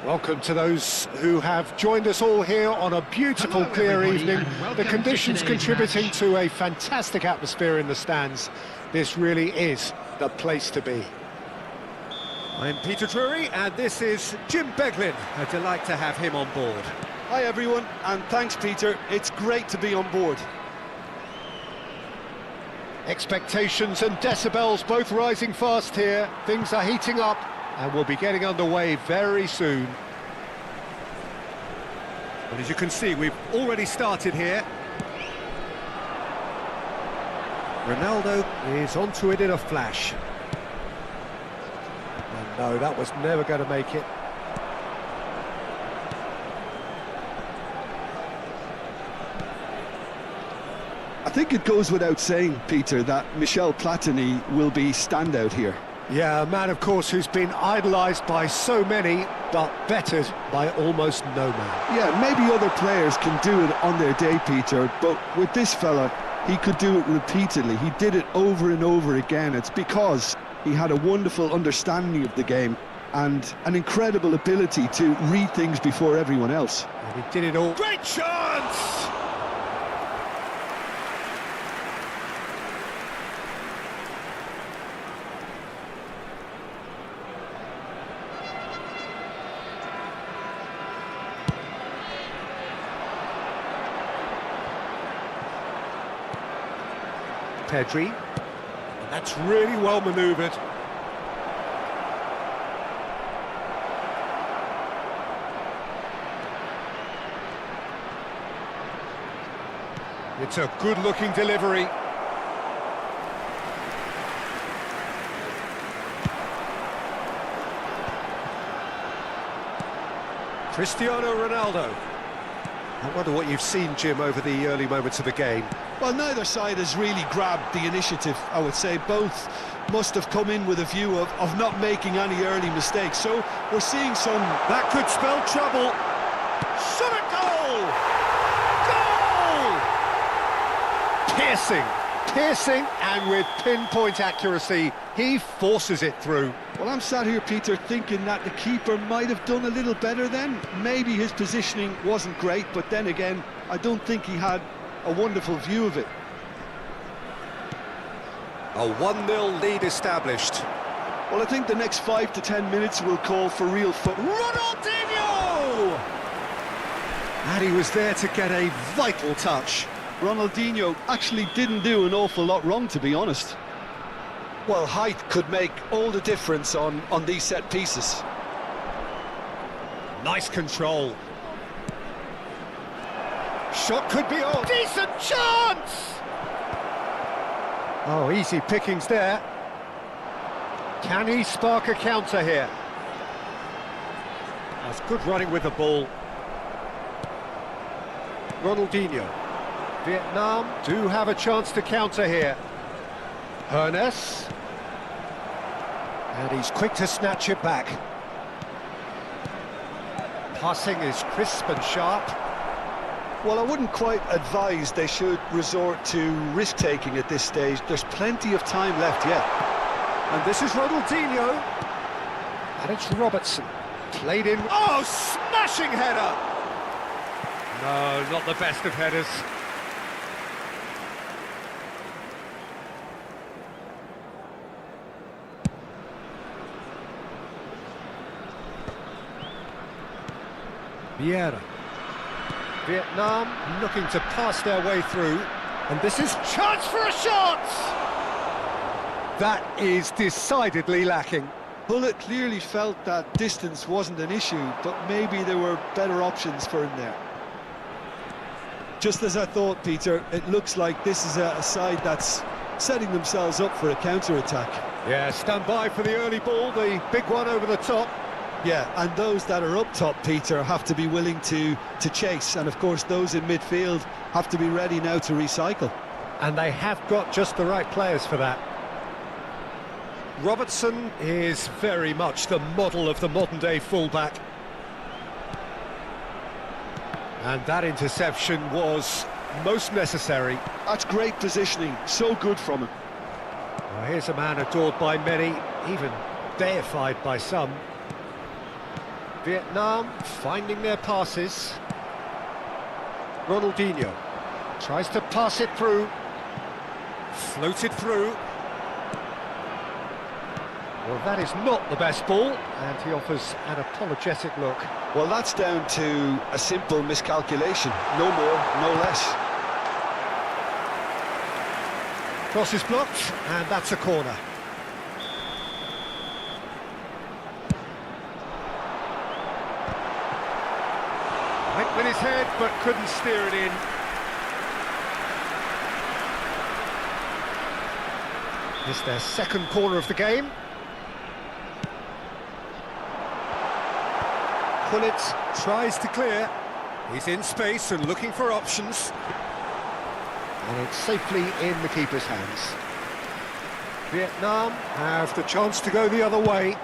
Welcome to those who have joined us all here on a beautiful, clear evening. The conditions contributing to a fantastic atmosphere in the stands. This really is the place to be. I'm Peter Drury, and this is Jim Beglin. A delight to have him on board. Hi everyone, and thanks Peter. It's great to be on board. Expectations and decibels both rising fast here. Things are heating up, and we'll be getting underway very soon. Well, as you can see, we've already started here. Ronaldo is onto it in a flash. And no, that was never going to make it. I think it goes without saying, Peter, that Michel Platini will be standout here. Yeah, a man, of course, who's been idolised by so many, but bettered by almost no man. Yeah, maybe other players can do it on their day, Peter, but with this fella, he could do it repeatedly. He did it over and over again. It's because he had a wonderful understanding of the game and an incredible ability to read things before everyone else. And he did it all. Great chance! Pedri. And that's really well manoeuvred. It's a good-looking delivery. Cristiano Ronaldo. I wonder what you've seen, Jim, over the early moments of the game. Well, neither side has really grabbed the initiative, I would say. Both must have come in with a view of not making any early mistakes. So we're seeing some... That could spell trouble. Shot a goal! Piercing, and with pinpoint accuracy, he forces it through. Well, I'm sat here, Peter, thinking that the keeper might have done a little better then. Maybe his positioning wasn't great, but then again, I don't think he had a wonderful view of it. A 1-0 lead established. Well, I think the next 5 to 10 minutes will call for real fun. Ronaldinho! And he was there to get a vital touch. Ronaldinho actually didn't do an awful lot wrong, to be honest. Well, height could make all the difference on these set pieces. Nice control. Shot could be on. Decent chance! Oh, easy pickings there. Can he spark a counter here? That's good running with the ball. Ronaldinho. Vietnam do have a chance to counter here. Hernes. And he's quick to snatch it back. Passing is crisp and sharp. Well, I wouldn't quite advise they should resort to risk-taking at this stage. There's plenty of time left yet. And this is Ronaldinho. And it's Robertson. Played in. Oh, smashing header! No, not the best of headers. Vieira. Vietnam looking to pass their way through. And this is chance for a shot! That is decidedly lacking. Bullet clearly felt that distance wasn't an issue, but maybe there were better options for him there. Just as I thought, Peter, it looks like this is a side that's setting themselves up for a counter-attack. Yeah, stand by for the early ball, the big one over the top. Yeah, and those that are up top, Peter, have to be willing to chase, and of course those in midfield have to be ready now to recycle. And they have got just the right players for that. Robertson is very much the model of the modern-day fullback. And that interception was most necessary. That's great positioning, so good from him. Well, here's a man adored by many, even deified by some. Vietnam finding their passes. Ronaldinho tries to pass it through. Floated through. Well, that is not the best ball, and he offers an apologetic look. Well, that's down to a simple miscalculation. No more, no less. Cross is blocked, and that's a corner. Went with his head, but couldn't steer it in. It's their second corner of the game. Pullet tries to clear. He's in space and looking for options. And it's safely in the keeper's hands. Vietnam have the chance to go the other way.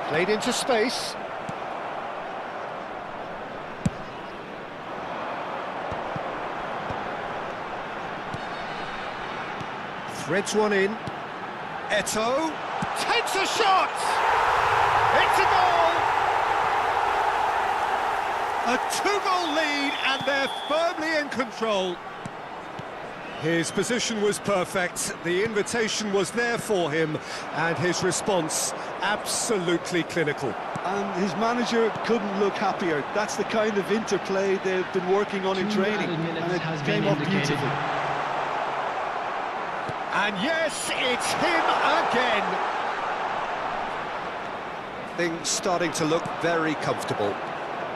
Played into space. Threads one in. Eto'o takes a shot! It's a goal! A two-goal lead, and they're firmly in control. His position was perfect, the invitation was there for him, and his response absolutely clinical. And his manager couldn't look happier. That's the kind of interplay they've been working on in training, and it came off beautifully. And yes, it's him again. Things starting to look very comfortable.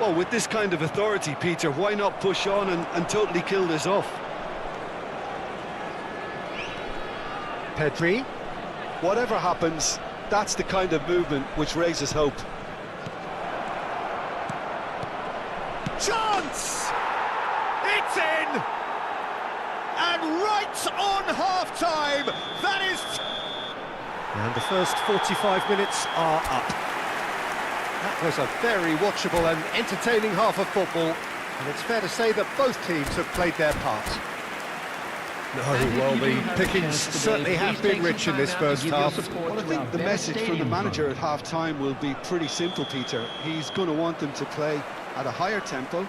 Well, with this kind of authority, Peter, why not push on and totally kill this off? Pedri. Whatever happens, that's the kind of movement which raises hope. Chance! It's in! And right on half-time, that is... And the first 45 minutes are up. That was a very watchable and entertaining half of football, and it's fair to say that both teams have played their part. No, well, the pickings certainly have been rich in this first half. Well, I think the message from the manager at half-time will be pretty simple, Peter. He's going to want them to play at a higher tempo,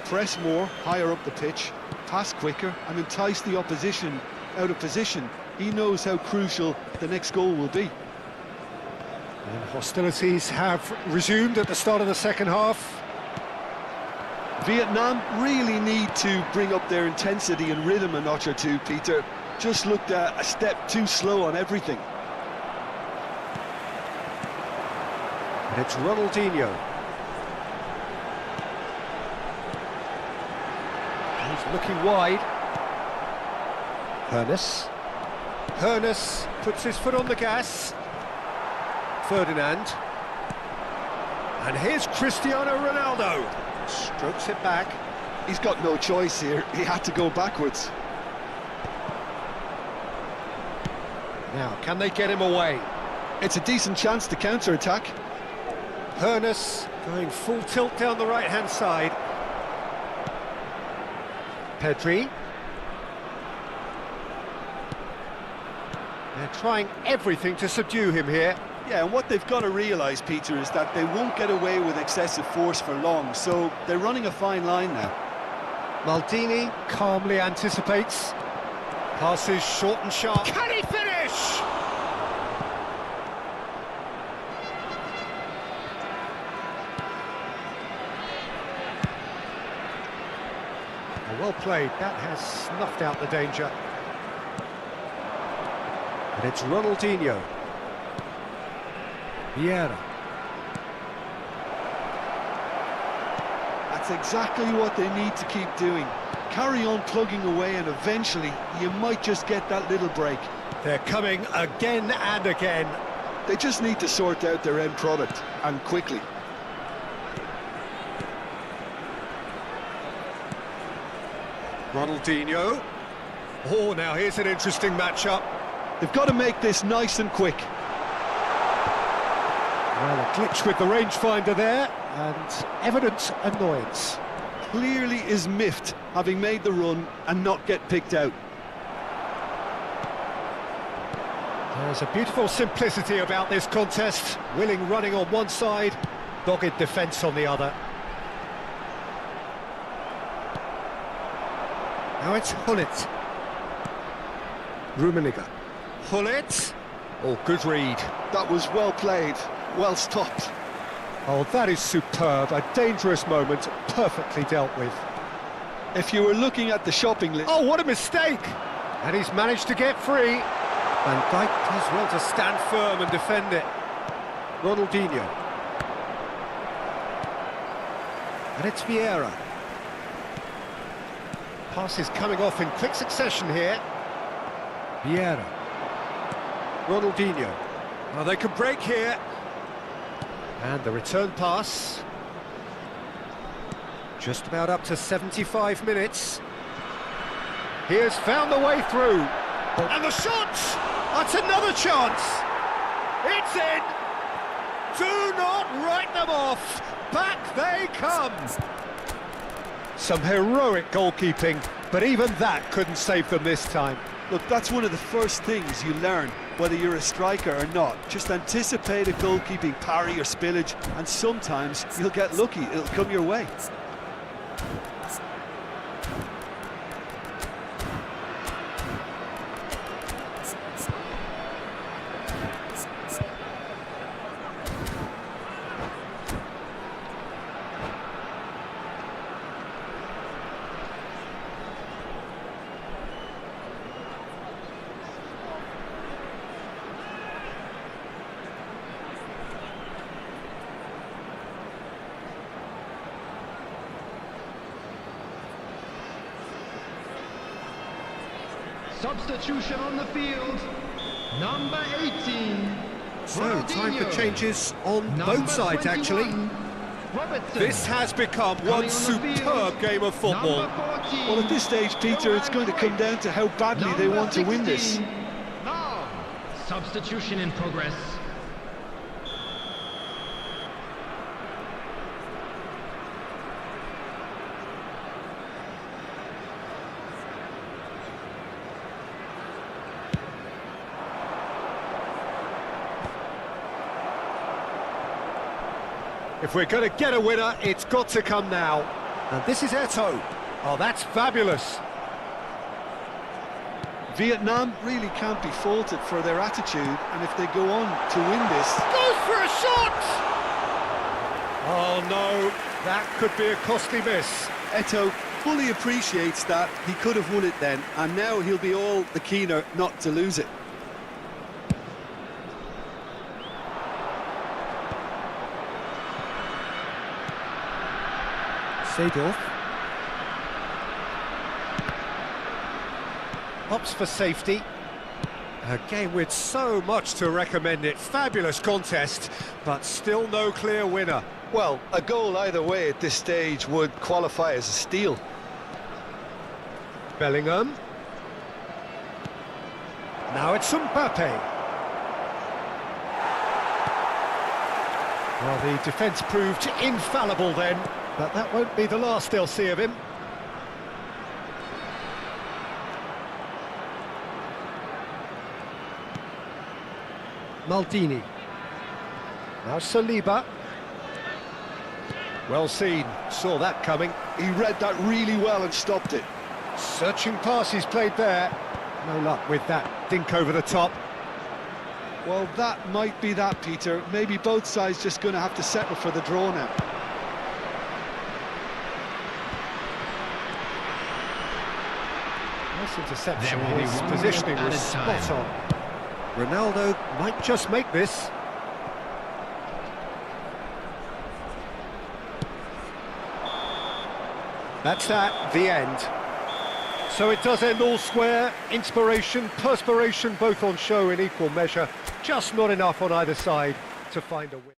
press more, higher up the pitch, pass quicker, and entice the opposition out of position. He knows how crucial the next goal will be. And hostilities have resumed at the start of the second half. Vietnam really need to bring up their intensity and rhythm a notch or two, Peter. Just looked a step too slow on everything. And it's Ronaldinho. looking wide. Hoeneß puts his foot on the gas. Ferdinand. And here's Cristiano Ronaldo. Strokes it back. He's got no choice here. He had to go backwards. Now, can they get him away? It's a decent chance to counter-attack. Hoeneß going full tilt down the right-hand side. Pedri. They're trying everything to subdue him here. Yeah, and what they've got to realise, Peter, is that they won't get away with excessive force for long, so they're running a fine line now. Maldini calmly anticipates. Passes short and sharp. Can he finish? Well played. That has snuffed out the danger. And it's Ronaldinho. Vieira. That's exactly what they need to keep doing. Carry on plugging away and eventually you might just get that little break. They're coming again and again. They just need to sort out their end product, and quickly. Ronaldinho. Oh, now here's an interesting matchup. They've got to make this nice and quick. Well, a glitch with the rangefinder there, and evident annoyance. Clearly is miffed, having made the run and not get picked out. There's a beautiful simplicity about this contest. Willing running on one side, dogged defence on the other. Now it's Gullit. Rummenigge. Gullit. Oh, good read. That was well played, well stopped. Oh, that is superb. A dangerous moment, perfectly dealt with. If you were looking at the shopping list... Oh, what a mistake! And he's managed to get free. Van Dijk does well to stand firm and defend it. Ronaldinho. And it's Vieira. Pass is coming off in quick succession here. Vieira. Ronaldinho. Well, they can break here. And the return pass. Just about up to 75 minutes. He has found the way through. And the shot! That's another chance! It's in! Do not write them off! Back they come! Some heroic goalkeeping, but even that couldn't save them this time. Look, that's one of the first things you learn, whether you're a striker or not. Just anticipate a goalkeeping parry or spillage, and sometimes you'll get lucky, it'll come your way. Substitution on the field, number 18. So, time for changes on both sides, actually. Robertson. This has become one superb game of football. Well, at this stage, Peter, it's going to come down to how badly they want to win this. Now, substitution in progress. If we're going to get a winner, it's got to come now. And this is Eto'o. Oh, that's fabulous. Vietnam really can't be faulted for their attitude, and if they go on to win this... Goes for a shot! Oh, no, that could be a costly miss. Eto'o fully appreciates that he could have won it then, and now he'll be all the keener not to lose it. Seedorf. Opts for safety. A game with so much to recommend it. Fabulous contest, but still no clear winner. Well, a goal either way at this stage would qualify as a steal. Bellingham. Now it's Mbappe. Well, the defence proved infallible then, but that won't be the last they'll see of him. Maldini. Now Saliba. Well seen, saw that coming. He read that really well and stopped it. Searching pass he's played there. No luck with that dink over the top. Well, that might be that, Peter. Maybe both sides just going to have to settle for the draw now. Nice interception. There will be His 1 positioning minute was added spot time. on. Ronaldo might just make this. That's that, the end. So it does end all square. Inspiration, perspiration, both on show in equal measure. Just not enough on either side to find a win.